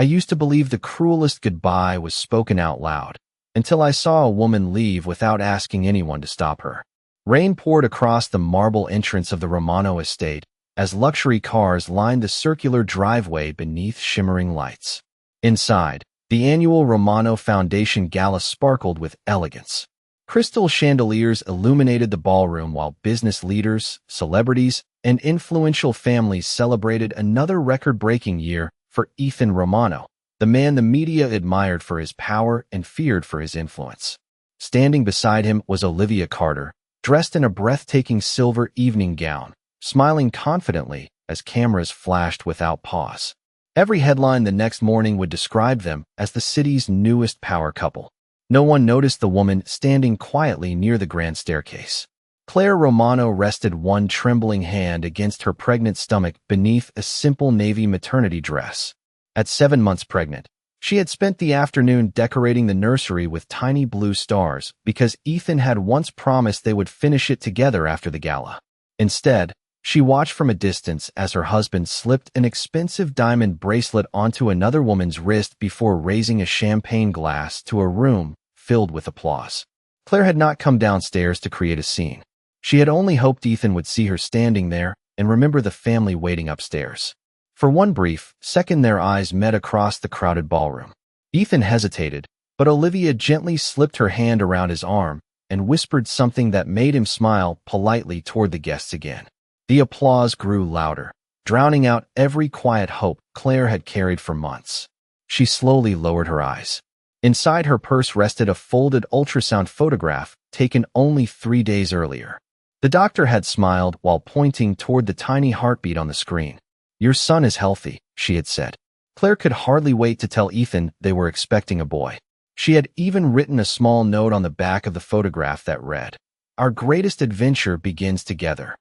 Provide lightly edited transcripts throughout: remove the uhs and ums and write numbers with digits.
I used to believe the cruelest goodbye was spoken out loud, until I saw a woman leave without asking anyone to stop her. Rain poured across the marble entrance of the Romano estate as luxury cars lined the circular driveway beneath shimmering lights. Inside, the annual Romano Foundation Gala sparkled with elegance. Crystal chandeliers illuminated the ballroom while business leaders, celebrities, and influential families celebrated another record-breaking year for Ethan Romano, the man the media admired for his power and feared for his influence. Standing beside him was Olivia Carter, dressed in a breathtaking silver evening gown, smiling confidently as cameras flashed without pause. Every headline the next morning would describe them as the city's newest power couple. No one noticed the woman standing quietly near the grand staircase. Claire Romano rested one trembling hand against her pregnant stomach beneath a simple navy maternity dress. At 7 months pregnant, she had spent the afternoon decorating the nursery with tiny blue stars because Ethan had once promised they would finish it together after the gala. Instead, she watched from a distance as her husband slipped an expensive diamond bracelet onto another woman's wrist before raising a champagne glass to a room filled with applause. Claire had not come downstairs to create a scene. She had only hoped Ethan would see her standing there and remember the family waiting upstairs. For one brief second, their eyes met across the crowded ballroom. Ethan hesitated, but Olivia gently slipped her hand around his arm and whispered something that made him smile politely toward the guests again. The applause grew louder, drowning out every quiet hope Claire had carried for months. She slowly lowered her eyes. Inside her purse rested a folded ultrasound photograph taken only 3 days earlier. The doctor had smiled while pointing toward the tiny heartbeat on the screen. "Your son is healthy," she had said. Claire could hardly wait to tell Ethan they were expecting a boy. She had even written a small note on the back of the photograph that read, "Our greatest adventure begins together."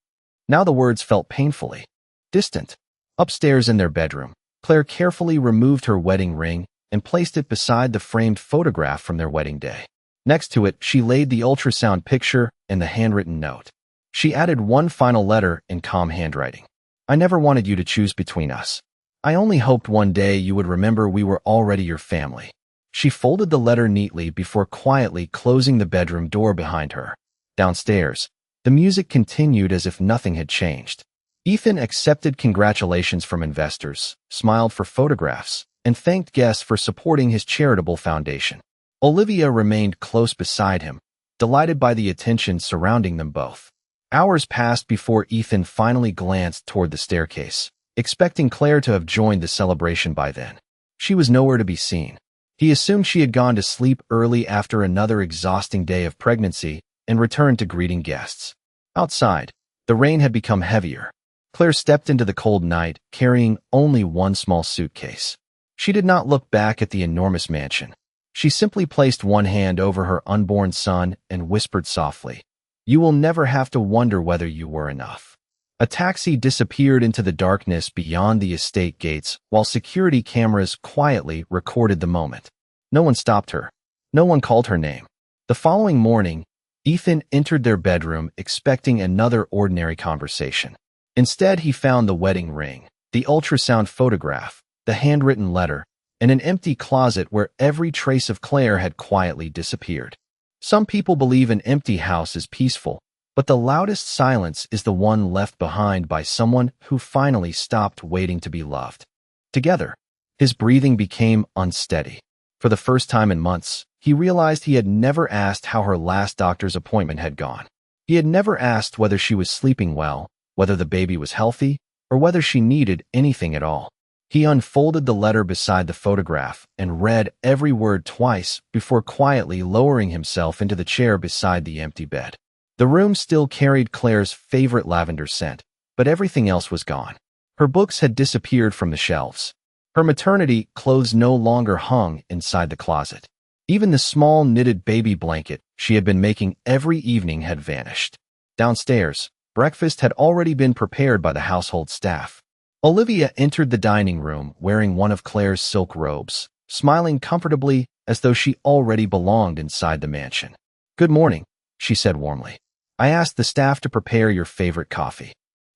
Now the words felt painfully distant. Upstairs in their bedroom, Claire carefully removed her wedding ring and placed it beside the framed photograph from their wedding day. Next to it, she laid the ultrasound picture and the handwritten note. She added one final letter in calm handwriting. "I never wanted you to choose between us. I only hoped one day you would remember we were already your family." She folded the letter neatly before quietly closing the bedroom door behind her. Downstairs, the music continued as if nothing had changed. Ethan accepted congratulations from investors, smiled for photographs, and thanked guests for supporting his charitable foundation. Olivia remained close beside him, delighted by the attention surrounding them both. Hours passed before Ethan finally glanced toward the staircase, expecting Claire to have joined the celebration by then. She was nowhere to be seen. He assumed she had gone to sleep early after another exhausting day of pregnancy and returned to greeting guests. Outside, the rain had become heavier. Claire stepped into the cold night, carrying only one small suitcase. She did not look back at the enormous mansion. She simply placed one hand over her unborn son and whispered softly, "You will never have to wonder whether you were enough." A taxi disappeared into the darkness beyond the estate gates while security cameras quietly recorded the moment. No one stopped her. No one called her name. The following morning, Ethan entered their bedroom expecting another ordinary conversation. Instead, he found the wedding ring, the ultrasound photograph, the handwritten letter, and an empty closet where every trace of Claire had quietly disappeared. Some people believe an empty house is peaceful, but the loudest silence is the one left behind by someone who finally stopped waiting to be loved. Together, his breathing became unsteady. For the first time in months, he realized he had never asked how her last doctor's appointment had gone. He had never asked whether she was sleeping well, whether the baby was healthy, or whether she needed anything at all. He unfolded the letter beside the photograph and read every word twice before quietly lowering himself into the chair beside the empty bed. The room still carried Claire's favorite lavender scent, but everything else was gone. Her books had disappeared from the shelves. Her maternity clothes no longer hung inside the closet. Even the small knitted baby blanket she had been making every evening had vanished. Downstairs, breakfast had already been prepared by the household staff. Olivia entered the dining room wearing one of Claire's silk robes, smiling comfortably as though she already belonged inside the mansion. "Good morning," she said warmly. "I asked the staff to prepare your favorite coffee."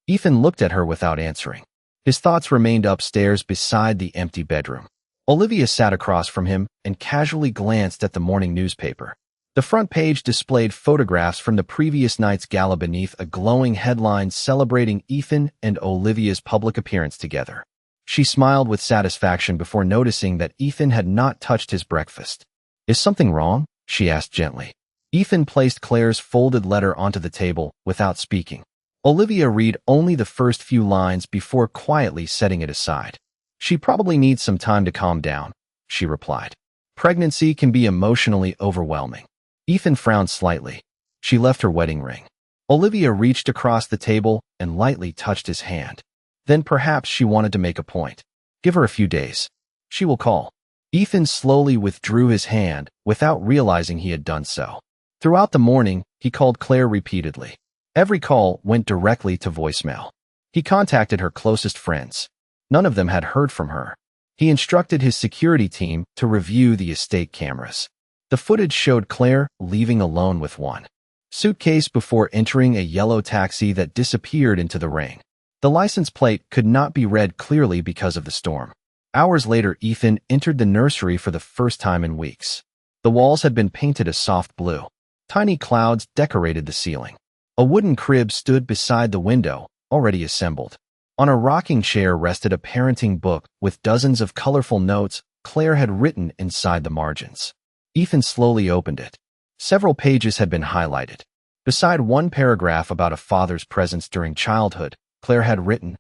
Ethan looked at her without answering. His thoughts remained upstairs beside the empty bedroom. Olivia sat across from him and casually glanced at the morning newspaper. The front page displayed photographs from the previous night's gala beneath a glowing headline celebrating Ethan and Olivia's public appearance together. She smiled with satisfaction before noticing that Ethan had not touched his breakfast. "Is something wrong?" she asked gently. Ethan placed Claire's folded letter onto the table without speaking. Olivia read only the first few lines before quietly setting it aside. "She probably needs some time to calm down," she replied. "Pregnancy can be emotionally overwhelming." Ethan frowned slightly. She left her wedding ring. Olivia reached across the table and lightly touched his hand. Then perhaps she wanted to make a point. "Give her a few days. She will call." Ethan slowly withdrew his hand without realizing he had done so. Throughout the morning, he called Claire repeatedly. Every call went directly to voicemail. He contacted her closest friends. None of them had heard from her. He instructed his security team to review the estate cameras. The footage showed Claire leaving alone with one suitcase before entering a yellow taxi that disappeared into the rain. The license plate could not be read clearly because of the storm. Hours later, Ethan entered the nursery for the first time in weeks. The walls had been painted a soft blue. Tiny clouds decorated the ceiling. A wooden crib stood beside the window, already assembled. On a rocking chair rested a parenting book with dozens of colorful notes Claire had written inside the margins. Ethan slowly opened it. Several pages had been highlighted. Beside one paragraph about a father's presence during childhood, Claire had written,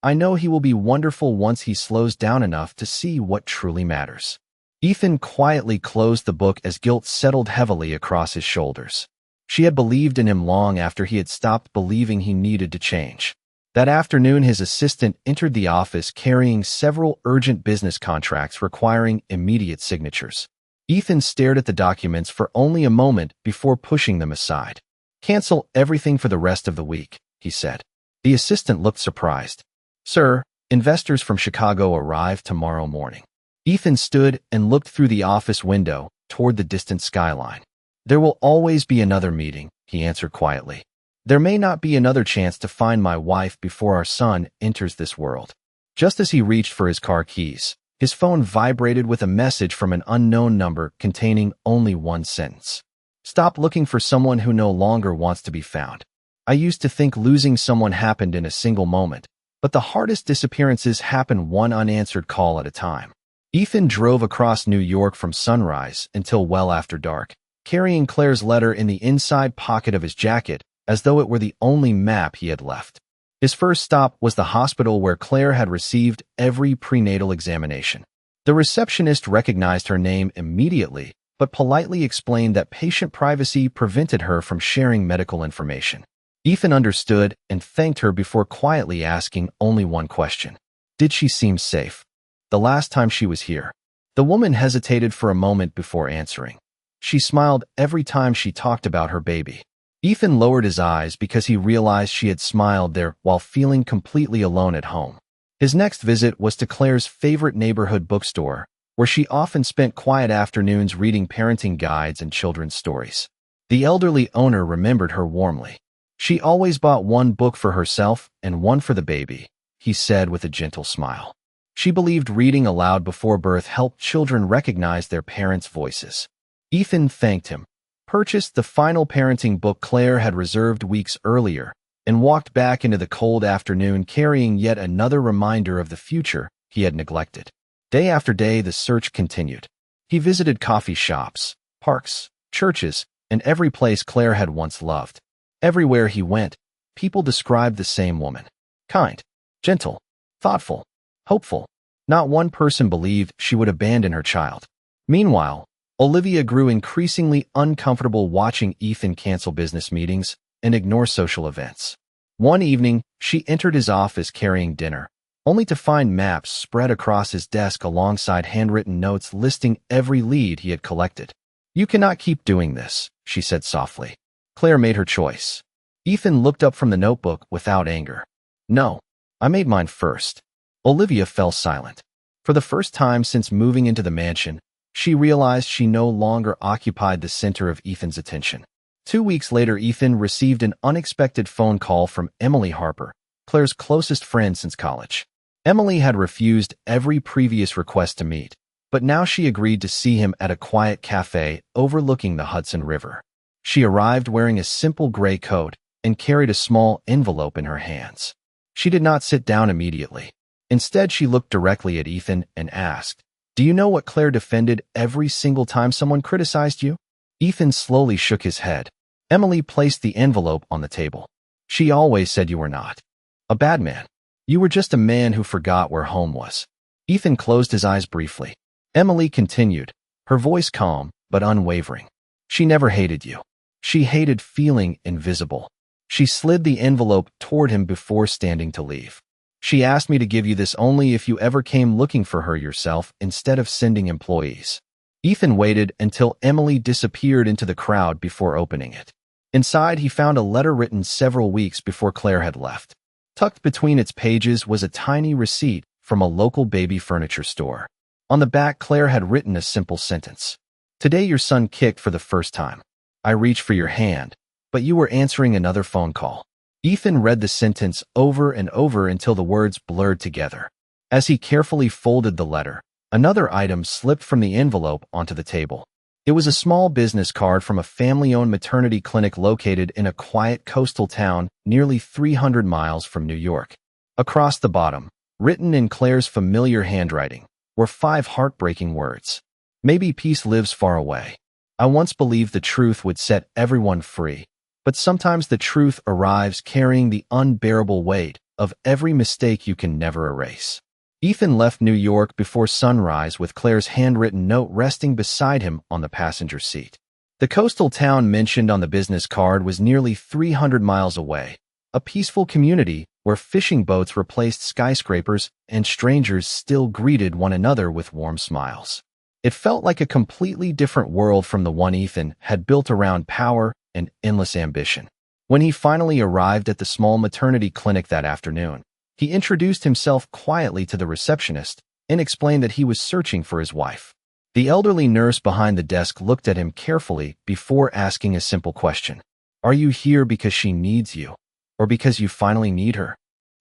"I know he will be wonderful once he slows down enough to see what truly matters." Ethan quietly closed the book as guilt settled heavily across his shoulders. She had believed in him long after he had stopped believing he needed to change. That afternoon, his assistant entered the office carrying several urgent business contracts requiring immediate signatures. Ethan stared at the documents for only a moment before pushing them aside. "Cancel everything for the rest of the week," he said. The assistant looked surprised. "Sir, investors from Chicago arrive tomorrow morning." Ethan stood and looked through the office window toward the distant skyline. "There will always be another meeting," he answered quietly. "There may not be another chance to find my wife before our son enters this world." Just as he reached for his car keys, his phone vibrated with a message from an unknown number containing only one sentence. "Stop looking for someone who no longer wants to be found. I used to think losing someone happened in a single moment, but the hardest disappearances happen one unanswered call at a time." Ethan drove across New York from sunrise until well after dark, carrying Claire's letter in the inside pocket of his jacket as though it were the only map he had left. His first stop was the hospital where Claire had received every prenatal examination. The receptionist recognized her name immediately, but politely explained that patient privacy prevented her from sharing medical information. Ethan understood and thanked her before quietly asking only one question. "Did she seem safe the last time she was here?" The woman hesitated for a moment before answering. She smiled every time she talked about her baby. Ethan lowered his eyes because he realized she had smiled there while feeling completely alone at home. His next visit was to Claire's favorite neighborhood bookstore, where she often spent quiet afternoons reading parenting guides and children's stories. The elderly owner remembered her warmly. "She always bought one book for herself and one for the baby," he said with a gentle smile. She believed reading aloud before birth helped children recognize their parents' voices. Ethan thanked him, purchased the final parenting book Claire had reserved weeks earlier, and walked back into the cold afternoon carrying yet another reminder of the future he had neglected. Day after day, the search continued. He visited coffee shops, parks, churches, and every place Claire had once loved. Everywhere he went, people described the same woman. Kind, gentle, thoughtful, hopeful. Not one person believed she would abandon her child. Meanwhile, Olivia grew increasingly uncomfortable watching Ethan cancel business meetings and ignore social events. One evening, she entered his office carrying dinner, only to find maps spread across his desk alongside handwritten notes listing every lead he had collected. "You cannot keep doing this," she said softly. Claire made her choice. Ethan looked up from the notebook without anger. "No, I made mine first." Olivia fell silent. For the first time since moving into the mansion, she realized she no longer occupied the center of Ethan's attention. 2 weeks later, Ethan received an unexpected phone call from Emily Harper, Claire's closest friend since college. Emily had refused every previous request to meet, but now she agreed to see him at a quiet cafe overlooking the Hudson River. She arrived wearing a simple gray coat and carried a small envelope in her hands. She did not sit down immediately. Instead, she looked directly at Ethan and asked, "Do you know what Claire defended every single time someone criticized you?" Ethan slowly shook his head. Emily placed the envelope on the table. "She always said you were not a bad man. You were just a man who forgot where home was." Ethan closed his eyes briefly. Emily continued, her voice calm but unwavering. "She never hated you. She hated feeling invisible." She slid the envelope toward him before standing to leave. "She asked me to give you this only if you ever came looking for her yourself instead of sending employees." Ethan waited until Emily disappeared into the crowd before opening it. Inside, he found a letter written several weeks before Claire had left. Tucked between its pages was a tiny receipt from a local baby furniture store. On the back, Claire had written a simple sentence. "Today your son kicked for the first time. I reached for your hand, but you were answering another phone call." Ethan read the sentence over and over until the words blurred together. As he carefully folded the letter, another item slipped from the envelope onto the table. It was a small business card from a family-owned maternity clinic located in a quiet coastal town nearly 300 miles from New York. Across the bottom, written in Claire's familiar handwriting, were 5 heartbreaking words. "Maybe peace lives far away. I once believed the truth would set everyone free, but sometimes the truth arrives carrying the unbearable weight of every mistake you can never erase." Ethan left New York before sunrise with Claire's handwritten note resting beside him on the passenger seat. The coastal town mentioned on the business card was nearly 300 miles away, a peaceful community where fishing boats replaced skyscrapers and strangers still greeted one another with warm smiles. It felt like a completely different world from the one Ethan had built around power and endless ambition. When he finally arrived at the small maternity clinic that afternoon, he introduced himself quietly to the receptionist and explained that he was searching for his wife. The elderly nurse behind the desk looked at him carefully before asking a simple question. "Are you here because she needs you, or because you finally need her?"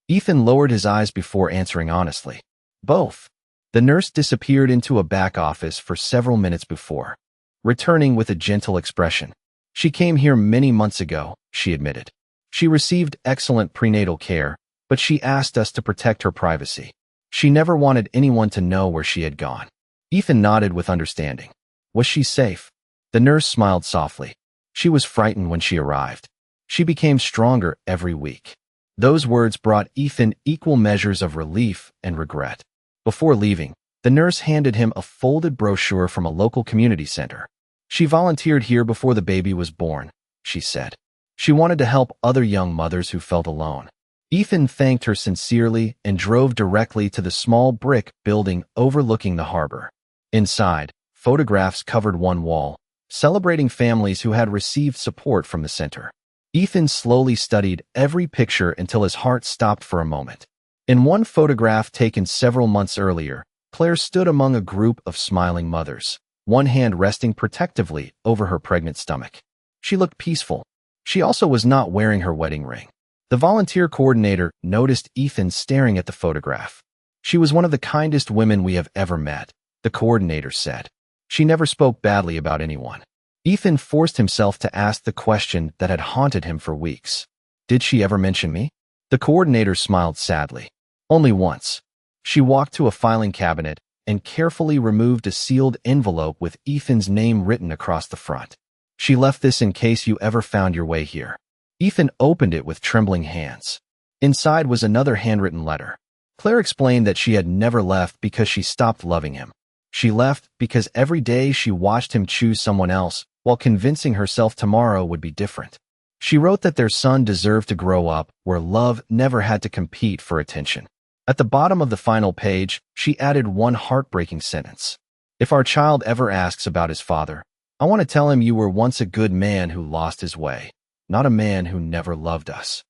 Ethan lowered his eyes before answering honestly. "Both." The nurse disappeared into a back office for several minutes before, returning with a gentle expression. "She came here many months ago," she admitted. "She received excellent prenatal care, but she asked us to protect her privacy. She never wanted anyone to know where she had gone." Ethan nodded with understanding. "Was she safe?" The nurse smiled softly. "She was frightened when she arrived. She became stronger every week." Those words brought Ethan equal measures of relief and regret. Before leaving, the nurse handed him a folded brochure from a local community center. "She volunteered here before the baby was born," she said. "She wanted to help other young mothers who felt alone." Ethan thanked her sincerely and drove directly to the small brick building overlooking the harbor. Inside, photographs covered one wall, celebrating families who had received support from the center. Ethan slowly studied every picture until his heart stopped for a moment. In one photograph taken several months earlier, Claire stood among a group of smiling mothers, one hand resting protectively over her pregnant stomach. She looked peaceful. She also was not wearing her wedding ring. The volunteer coordinator noticed Ethan staring at the photograph. "She was one of the kindest women we have ever met," the coordinator said. "She never spoke badly about anyone." Ethan forced himself to ask the question that had haunted him for weeks. "Did she ever mention me?" The coordinator smiled sadly. "Only once." She walked to a filing cabinet and carefully removed a sealed envelope with Ethan's name written across the front. "She left this in case you ever found your way here." Ethan opened it with trembling hands. Inside was another handwritten letter. Claire explained that she had never left because she stopped loving him. She left because every day she watched him choose someone else while convincing herself tomorrow would be different. She wrote that their son deserved to grow up where love never had to compete for attention. At the bottom of the final page, she added one heartbreaking sentence. "If our child ever asks about his father, I want to tell him you were once a good man who lost his way, not a man who never loved us."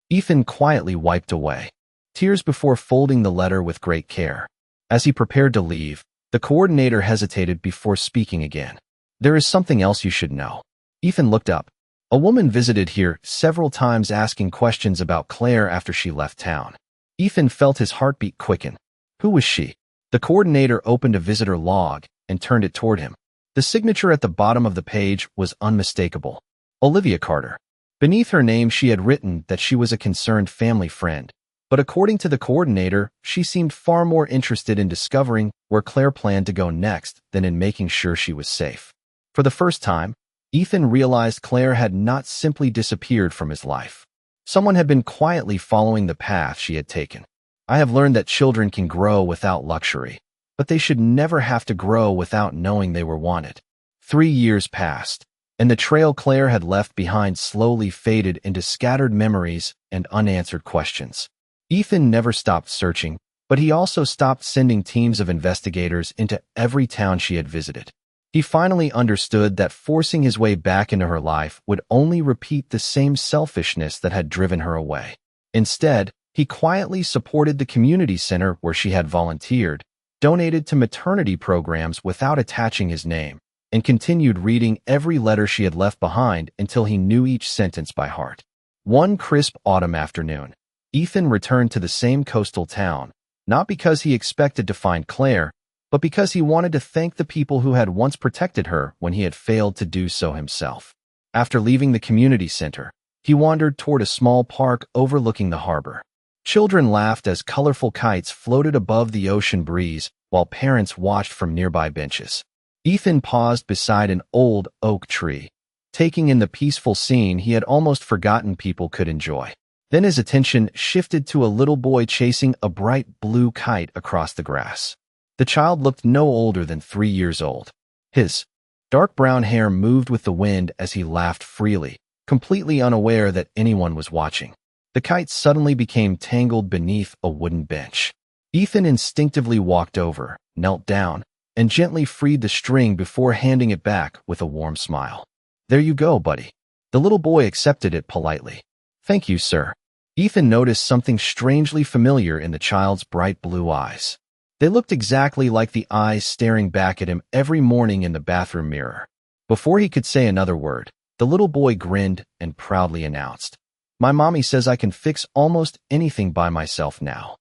Ethan quietly wiped away tears before folding the letter with great care. As he prepared to leave, the coordinator hesitated before speaking again. "There is something else you should know." Ethan looked up. A woman visited here several times asking questions about Claire after she left town. Ethan felt his heartbeat quicken. Who was she? The coordinator opened a visitor log and turned it toward him. The signature at the bottom of the page was unmistakable. Olivia Carter. Beneath her name, she had written that she was a concerned family friend. But according to the coordinator, she seemed far more interested in discovering where Claire planned to go next than in making sure she was safe. For the first time, Ethan realized Claire had not simply disappeared from his life. Someone had been quietly following the path she had taken. I have learned that children can grow without luxury, but they should never have to grow without knowing they were wanted. 3 years passed, and the trail Claire had left behind slowly faded into scattered memories and unanswered questions. Ethan never stopped searching, but he also stopped sending teams of investigators into every town she had visited. He finally understood that forcing his way back into her life would only repeat the same selfishness that had driven her away. Instead, he quietly supported the community center where she had volunteered, donated to maternity programs without attaching his name, and continued reading every letter she had left behind until he knew each sentence by heart. One crisp autumn afternoon, Ethan returned to the same coastal town, not because he expected to find Claire, but because he wanted to thank the people who had once protected her when he had failed to do so himself. After leaving the community center, he wandered toward a small park overlooking the harbor. Children laughed as colorful kites floated above the ocean breeze while parents watched from nearby benches. Ethan paused beside an old oak tree, taking in the peaceful scene he had almost forgotten people could enjoy. Then his attention shifted to a little boy chasing a bright blue kite across the grass. The child looked no older than 3 years old. His dark brown hair moved with the wind as he laughed freely, completely unaware that anyone was watching. The kite suddenly became tangled beneath a wooden bench. Ethan instinctively walked over, knelt down, and gently freed the string before handing it back with a warm smile. "There you go, buddy." The little boy accepted it politely. "Thank you, sir." Ethan noticed something strangely familiar in the child's bright blue eyes. They looked exactly like the eyes staring back at him every morning in the bathroom mirror. Before he could say another word, the little boy grinned and proudly announced, "My mommy says I can fix almost anything by myself now."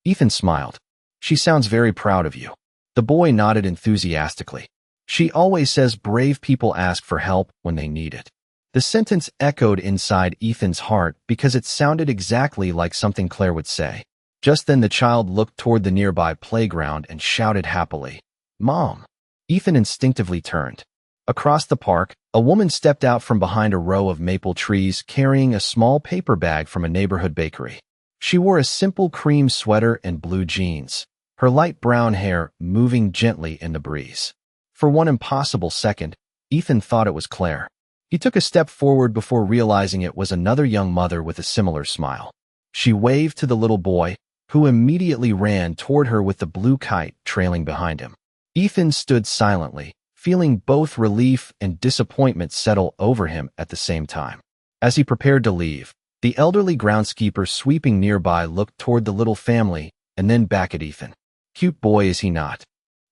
Ethan smiled. "She sounds very proud of you." The boy nodded enthusiastically. "She always says brave people ask for help when they need it." The sentence echoed inside Ethan's heart because it sounded exactly like something Claire would say. Just then the child looked toward the nearby playground and shouted happily, "Mom!" Ethan instinctively turned. Across the park, a woman stepped out from behind a row of maple trees carrying a small paper bag from a neighborhood bakery. She wore a simple cream sweater and blue jeans, her light brown hair moving gently in the breeze. For one impossible second, Ethan thought it was Claire. He took a step forward before realizing it was another young mother with a similar smile. She waved to the little boy, who immediately ran toward her with the blue kite trailing behind him. Ethan stood silently, feeling both relief and disappointment settle over him at the same time. As he prepared to leave, the elderly groundskeeper sweeping nearby looked toward the little family and then back at Ethan. "Cute boy, is he not?"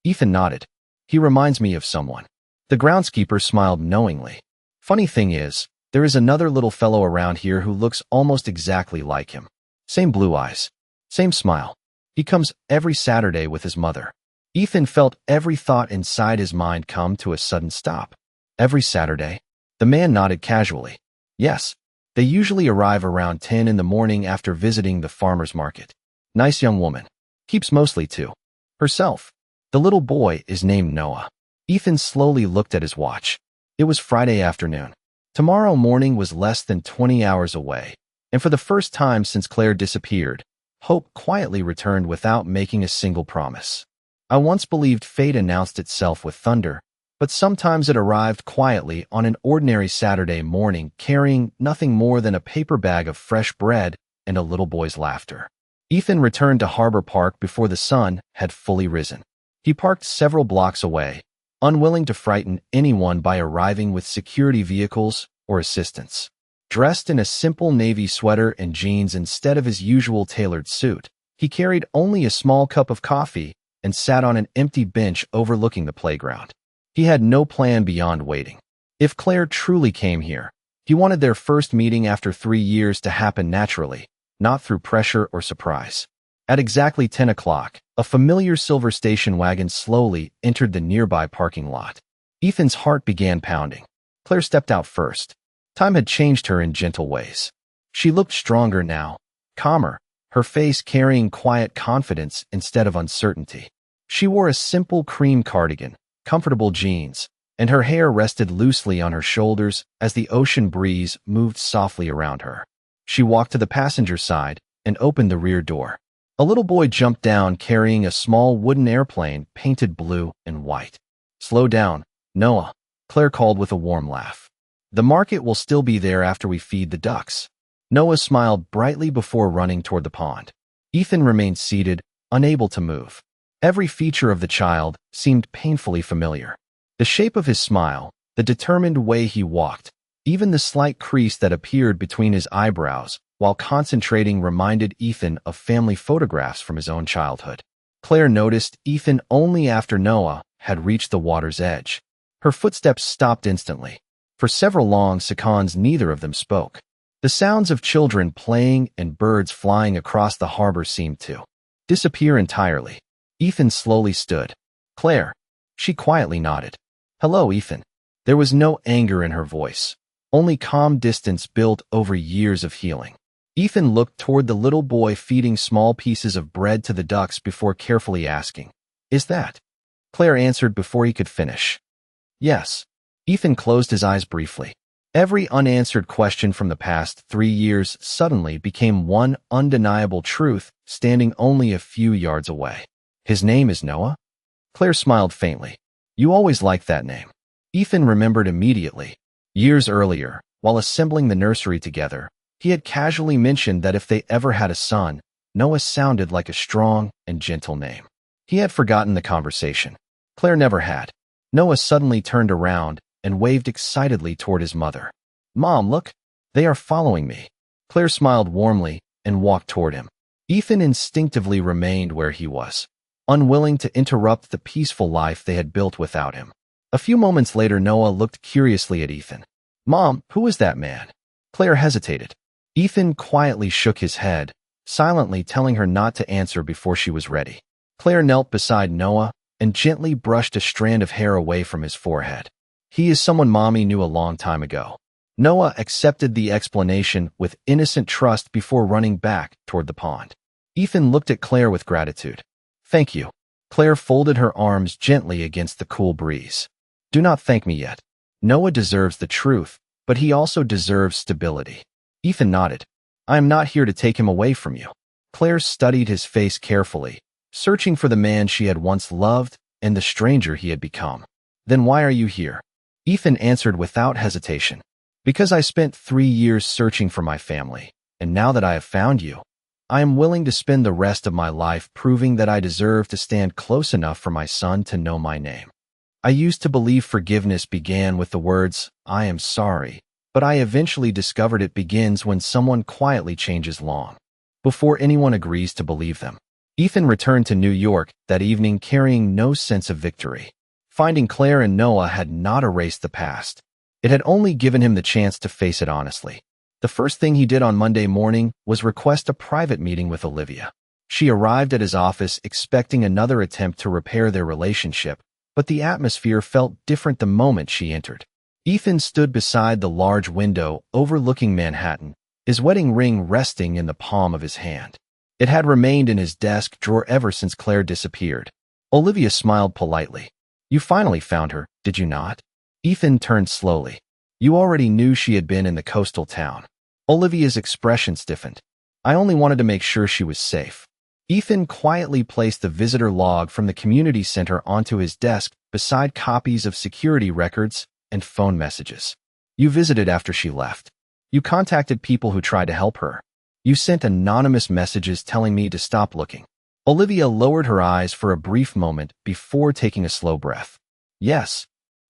Ethan nodded. "He reminds me of someone." The groundskeeper smiled knowingly. "Funny thing is, there is another little fellow around here who looks almost exactly like him. Same blue eyes. Same smile. He comes every Saturday with his mother." Ethan felt every thought inside his mind come to a sudden stop. "Every Saturday?" The man nodded casually. "Yes. They usually arrive around 10 in the morning after visiting the farmer's market. Nice young woman. Keeps mostly to herself. The little boy is named Noah." Ethan slowly looked at his watch. It was Friday afternoon. Tomorrow morning was less than 20 hours away, and for the first time since Claire disappeared, hope quietly returned without making a single promise. I once believed fate announced itself with thunder, but sometimes it arrived quietly on an ordinary Saturday morning carrying nothing more than a paper bag of fresh bread and a little boy's laughter. Ethan returned to Harbor Park before the sun had fully risen. He parked several blocks away, unwilling to frighten anyone by arriving with security vehicles or assistance. Dressed in a simple navy sweater and jeans instead of his usual tailored suit, he carried only a small cup of coffee and sat on an empty bench overlooking the playground. He had no plan beyond waiting. If Claire truly came here, he wanted their first meeting after 3 years to happen naturally, not through pressure or surprise. At exactly 10 o'clock, a familiar silver station wagon slowly entered the nearby parking lot. Ethan's heart began pounding. Claire stepped out first. Time had changed her in gentle ways. She looked stronger now, calmer, her face carrying quiet confidence instead of uncertainty. She wore a simple cream cardigan, comfortable jeans, and her hair rested loosely on her shoulders as the ocean breeze moved softly around her. She walked to the passenger side and opened the rear door. A little boy jumped down carrying a small wooden airplane painted blue and white. "Slow down, Noah," Claire called with a warm laugh. "The market will still be there after we feed the ducks." Noah smiled brightly before running toward the pond. Ethan remained seated, unable to move. Every feature of the child seemed painfully familiar. The shape of his smile, the determined way he walked, even the slight crease that appeared between his eyebrows while concentrating reminded Ethan of family photographs from his own childhood. Claire noticed Ethan only after Noah had reached the water's edge. Her footsteps stopped instantly. For several long seconds, neither of them spoke. The sounds of children playing and birds flying across the harbor seemed to disappear entirely. Ethan slowly stood. "Claire." She quietly nodded. "Hello, Ethan." There was no anger in her voice, only calm distance built over years of healing. Ethan looked toward the little boy feeding small pieces of bread to the ducks before carefully asking, "Is that?" Claire answered before he could finish. "Yes." Ethan closed his eyes briefly. Every unanswered question from the past 3 years suddenly became one undeniable truth, standing only a few yards away. "His name is Noah?" Claire smiled faintly. "You always liked that name." Ethan remembered immediately. Years earlier, while assembling the nursery together, he had casually mentioned that if they ever had a son, Noah sounded like a strong and gentle name. He had forgotten the conversation. Claire never had. Noah suddenly turned around and waved excitedly toward his mother. "Mom, look! They are following me." Claire smiled warmly and walked toward him. Ethan instinctively remained where he was, unwilling to interrupt the peaceful life they had built without him. A few moments later, Noah looked curiously at Ethan. "Mom, who is that man?" Claire hesitated. Ethan quietly shook his head, silently telling her not to answer before she was ready. Claire knelt beside Noah and gently brushed a strand of hair away from his forehead. "He is someone Mommy knew a long time ago." Noah accepted the explanation with innocent trust before running back toward the pond. Ethan looked at Claire with gratitude. "Thank you." Claire folded her arms gently against the cool breeze. "Do not thank me yet. Noah deserves the truth, but he also deserves stability." Ethan nodded. "I am not here to take him away from you." Claire studied his face carefully, searching for the man she had once loved and the stranger he had become. "Then why are you here?" Ethan answered without hesitation. "Because I spent 3 years searching for my family, and now that I have found you, I am willing to spend the rest of my life proving that I deserve to stand close enough for my son to know my name." I used to believe forgiveness began with the words, "I am sorry," but I eventually discovered it begins when someone quietly changes long before anyone agrees to believe them. Ethan returned to New York that evening carrying no sense of victory. Finding Claire and Noah had not erased the past. It had only given him the chance to face it honestly. The first thing he did on Monday morning was request a private meeting with Olivia. She arrived at his office expecting another attempt to repair their relationship, but the atmosphere felt different the moment she entered. Ethan stood beside the large window overlooking Manhattan, his wedding ring resting in the palm of his hand. It had remained in his desk drawer ever since Claire disappeared. Olivia smiled politely. "You finally found her, did you not?" Ethan turned slowly. "You already knew she had been in the coastal town." Olivia's expression stiffened. "I only wanted to make sure she was safe." Ethan quietly placed the visitor log from the community center onto his desk beside copies of security records and phone messages. "You visited after she left. You contacted people who tried to help her. You sent anonymous messages telling me to stop looking." Olivia lowered her eyes for a brief moment before taking a slow breath. "Yes."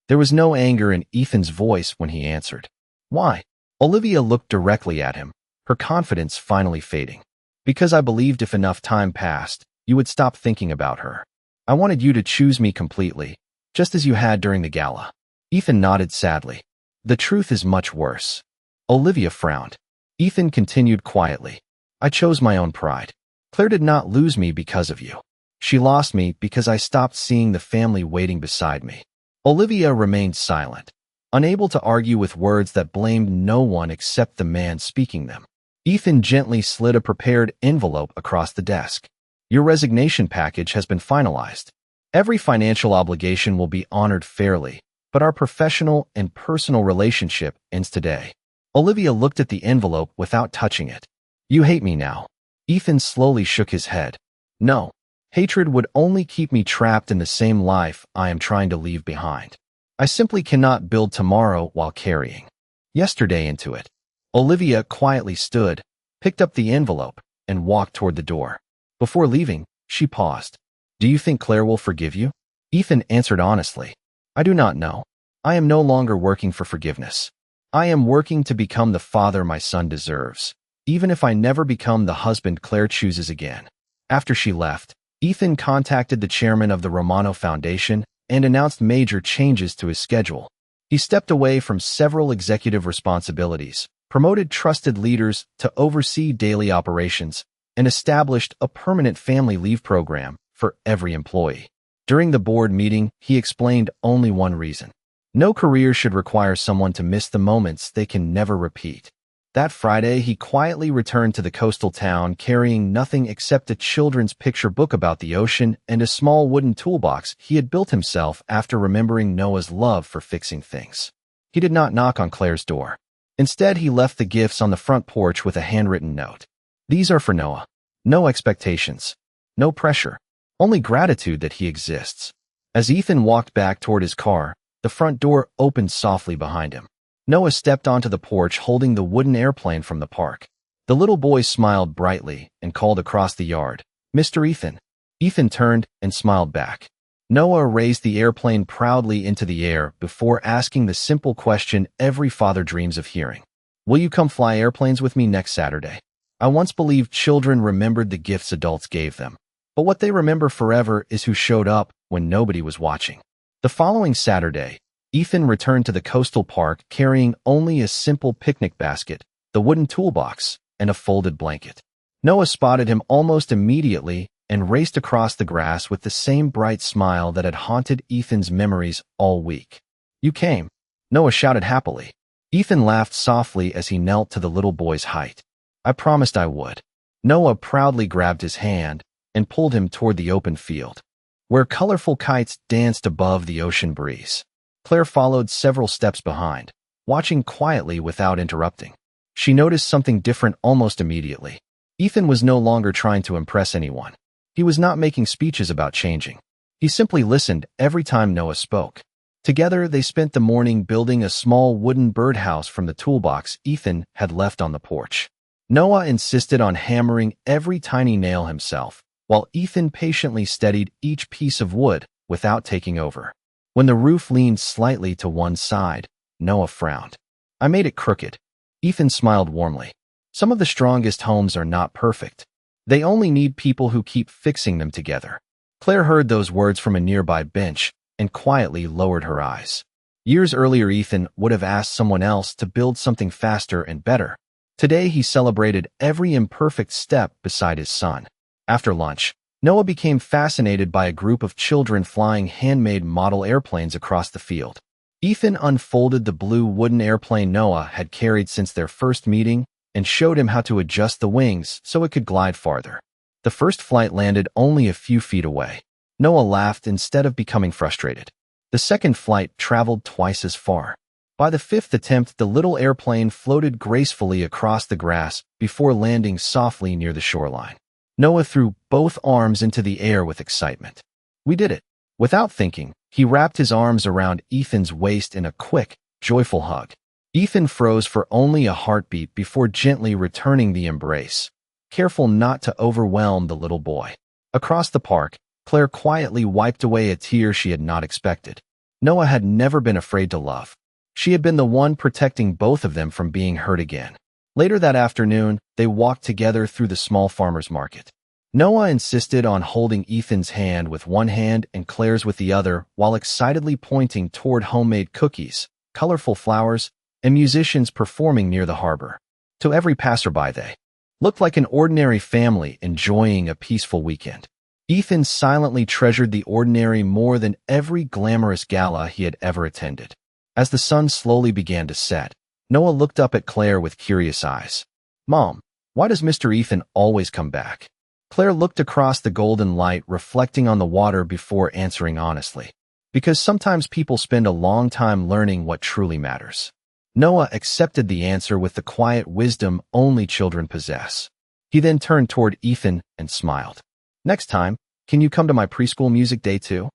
There was no anger in Ethan's voice when he answered. "Why?" Olivia looked directly at him, her confidence finally fading. "Because I believed if enough time passed, you would stop thinking about her. I wanted you to choose me completely, just as you had during the gala." Ethan nodded sadly. "The truth is much worse." Olivia frowned. Ethan continued quietly. "I chose my own pride. Claire did not lose me because of you. She lost me because I stopped seeing the family waiting beside me. Olivia remained silent, unable to argue with words that blamed no one except the man speaking them. Ethan gently slid a prepared envelope across the desk. Your resignation package has been finalized. Every financial obligation will be honored fairly, but our professional and personal relationship ends today. Olivia looked at the envelope without touching it. You hate me now. Ethan slowly shook his head. No. Hatred would only keep me trapped in the same life I am trying to leave behind. I simply cannot build tomorrow while carrying yesterday into it. Olivia quietly stood, picked up the envelope, and walked toward the door. Before leaving, she paused. Do you think Claire will forgive you? Ethan answered honestly. I do not know. I am no longer working for forgiveness. I am working to become the father my son deserves, even if I never become the husband Claire chooses again. After she left, Ethan contacted the chairman of the Romano Foundation and announced major changes to his schedule. He stepped away from several executive responsibilities, promoted trusted leaders to oversee daily operations, and established a permanent family leave program for every employee. During the board meeting, he explained only one reason. No career should require someone to miss the moments they can never repeat. That Friday, he quietly returned to the coastal town carrying nothing except a children's picture book about the ocean and a small wooden toolbox he had built himself after remembering Noah's love for fixing things. He did not knock on Claire's door. Instead, he left the gifts on the front porch with a handwritten note. These are for Noah. No expectations. No pressure. Only gratitude that he exists. As Ethan walked back toward his car, the front door opened softly behind him. Noah stepped onto the porch holding the wooden airplane from the park. The little boy smiled brightly and called across the yard, Mr. Ethan. Ethan turned and smiled back. Noah raised the airplane proudly into the air before asking the simple question every father dreams of hearing. Will you come fly airplanes with me next Saturday? I once believed children remembered the gifts adults gave them, but what they remember forever is who showed up when nobody was watching. The following Saturday, Ethan returned to the coastal park carrying only a simple picnic basket, the wooden toolbox, and a folded blanket. Noah spotted him almost immediately and raced across the grass with the same bright smile that had haunted Ethan's memories all week. You came, Noah shouted happily. Ethan laughed softly as he knelt to the little boy's height. I promised I would. Noah proudly grabbed his hand and pulled him toward the open field, where colorful kites danced above the ocean breeze. Claire followed several steps behind, watching quietly without interrupting. She noticed something different almost immediately. Ethan was no longer trying to impress anyone. He was not making speeches about changing. He simply listened every time Noah spoke. Together, they spent the morning building a small wooden birdhouse from the toolbox Ethan had left on the porch. Noah insisted on hammering every tiny nail himself, while Ethan patiently steadied each piece of wood without taking over. When the roof leaned slightly to one side, Noah frowned. I made it crooked. Ethan smiled warmly. Some of the strongest homes are not perfect. They only need people who keep fixing them together. Claire heard those words from a nearby bench and quietly lowered her eyes. Years earlier, Ethan would have asked someone else to build something faster and better. Today, he celebrated every imperfect step beside his son. After lunch, Noah became fascinated by a group of children flying handmade model airplanes across the field. Ethan unfolded the blue wooden airplane Noah had carried since their first meeting and showed him how to adjust the wings so it could glide farther. The first flight landed only a few feet away. Noah laughed instead of becoming frustrated. The second flight traveled twice as far. By the fifth attempt, the little airplane floated gracefully across the grass before landing softly near the shoreline. Noah threw both arms into the air with excitement. We did it. Without thinking, he wrapped his arms around Ethan's waist in a quick, joyful hug. Ethan froze for only a heartbeat before gently returning the embrace, careful not to overwhelm the little boy. Across the park, Claire quietly wiped away a tear she had not expected. Noah had never been afraid to love. She had been the one protecting both of them from being hurt again. Later that afternoon, they walked together through the small farmer's market. Noah insisted on holding Ethan's hand with one hand and Claire's with the other while excitedly pointing toward homemade cookies, colorful flowers, and musicians performing near the harbor. To every passerby, they looked like an ordinary family enjoying a peaceful weekend. Ethan silently treasured the ordinary more than every glamorous gala he had ever attended. As the sun slowly began to set, Noah looked up at Claire with curious eyes. "Mom, why does Mr. Ethan always come back?" Claire looked across the golden light, reflecting on the water before answering honestly. "Because sometimes people spend a long time learning what truly matters." Noah accepted the answer with the quiet wisdom only children possess. He then turned toward Ethan and smiled. "Next time, can you come to my preschool music day too?"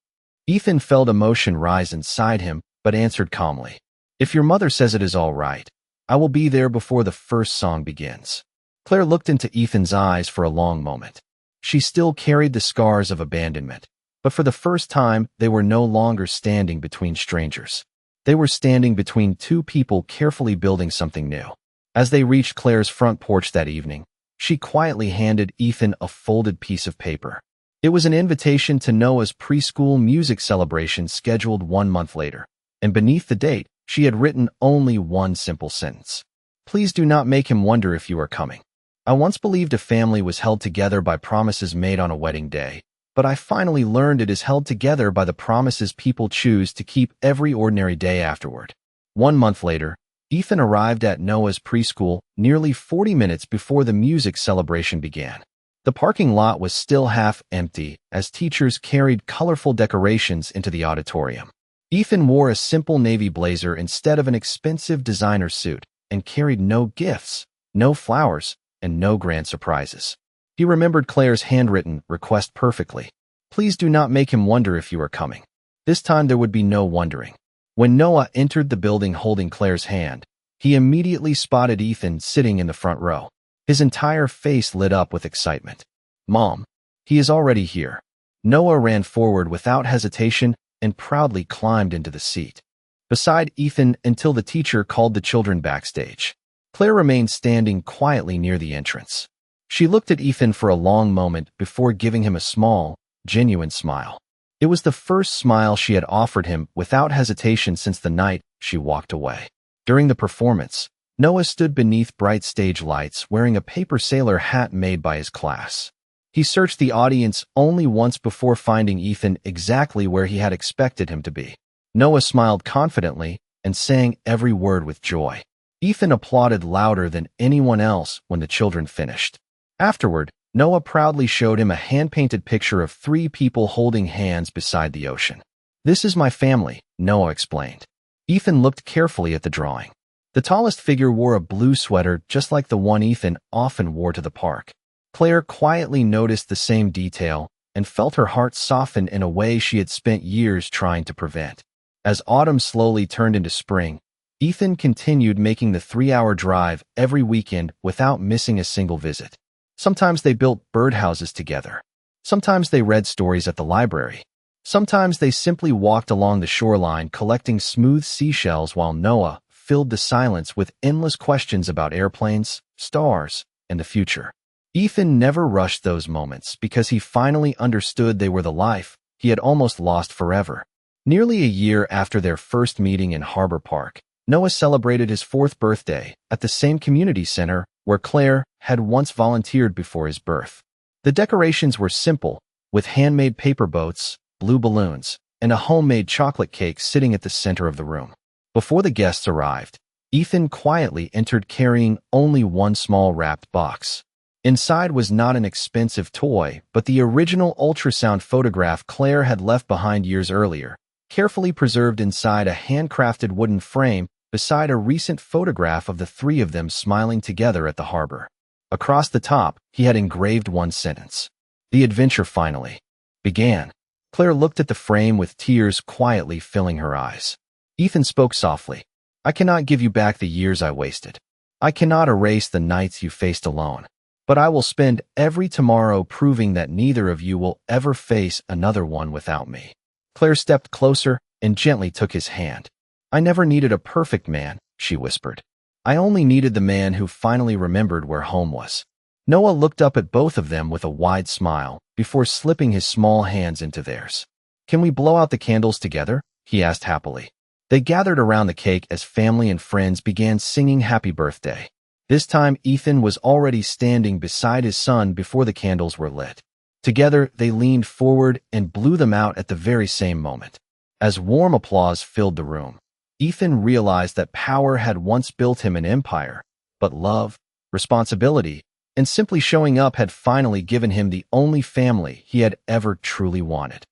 Ethan felt emotion rise inside him, but answered calmly, "If your mother says it is all right, I will be there before the first song begins." Claire looked into Ethan's eyes for a long moment. She still carried the scars of abandonment, but for the first time, they were no longer standing between strangers. They were standing between two people carefully building something new. As they reached Claire's front porch that evening, she quietly handed Ethan a folded piece of paper. It was an invitation to Noah's preschool music celebration scheduled 1 month later, and beneath the date, she had written only one simple sentence. "Please do not make him wonder if you are coming. I once believed a family was held together by promises made on a wedding day, but I finally learned it is held together by the promises people choose to keep every ordinary day afterward." 1 month later, Ethan arrived at Noah's preschool nearly 40 minutes before the music celebration began. The parking lot was still half empty as teachers carried colorful decorations into the auditorium. Ethan wore a simple navy blazer instead of an expensive designer suit and carried no gifts, no flowers, and no grand surprises. He remembered Claire's handwritten request perfectly. "Please do not make him wonder if you are coming." This time there would be no wondering. When Noah entered the building holding Claire's hand, he immediately spotted Ethan sitting in the front row. His entire face lit up with excitement. "Mom, he is already here." Noah ran forward without hesitation and proudly climbed into the seat beside Ethan until the teacher called the children backstage. Claire remained standing quietly near the entrance. She looked at Ethan for a long moment before giving him a small, genuine smile. It was the first smile she had offered him without hesitation since the night she walked away. During the performance, Noah stood beneath bright stage lights wearing a paper sailor hat made by his class. He searched the audience only once before finding Ethan exactly where he had expected him to be. Noah smiled confidently and sang every word with joy. Ethan applauded louder than anyone else when the children finished. Afterward, Noah proudly showed him a hand-painted picture of 3 people holding hands beside the ocean. "This is my family," Noah explained. Ethan looked carefully at the drawing. The tallest figure wore a blue sweater just like the one Ethan often wore to the park. Claire quietly noticed the same detail and felt her heart soften in a way she had spent years trying to prevent. As autumn slowly turned into spring, Ethan continued making the 3-hour drive every weekend without missing a single visit. Sometimes they built birdhouses together. Sometimes they read stories at the library. Sometimes they simply walked along the shoreline collecting smooth seashells while Noah filled the silence with endless questions about airplanes, stars, and the future. Ethan never rushed those moments because he finally understood they were the life he had almost lost forever. Nearly a year after their first meeting in Harbor Park, Noah celebrated his 4th birthday at the same community center where Claire had once volunteered before his birth. The decorations were simple, with handmade paper boats, blue balloons, and a homemade chocolate cake sitting at the center of the room. Before the guests arrived, Ethan quietly entered carrying only one small wrapped box. Inside was not an expensive toy, but the original ultrasound photograph Claire had left behind years earlier, carefully preserved inside a handcrafted wooden frame beside a recent photograph of the 3 of them smiling together at the harbor. Across the top, he had engraved one sentence. "The adventure finally began." Claire looked at the frame with tears quietly filling her eyes. Ethan spoke softly. "I cannot give you back the years I wasted. I cannot erase the nights you faced alone. But I will spend every tomorrow proving that neither of you will ever face another one without me." Claire stepped closer and gently took his hand. "I never needed a perfect man," she whispered. "I only needed the man who finally remembered where home was." Noah looked up at both of them with a wide smile before slipping his small hands into theirs. "Can we blow out the candles together?" he asked happily. They gathered around the cake as family and friends began singing happy birthday. This time, Ethan was already standing beside his son before the candles were lit. Together, they leaned forward and blew them out at the very same moment. As warm applause filled the room, Ethan realized that power had once built him an empire, but love, responsibility, and simply showing up had finally given him the only family he had ever truly wanted.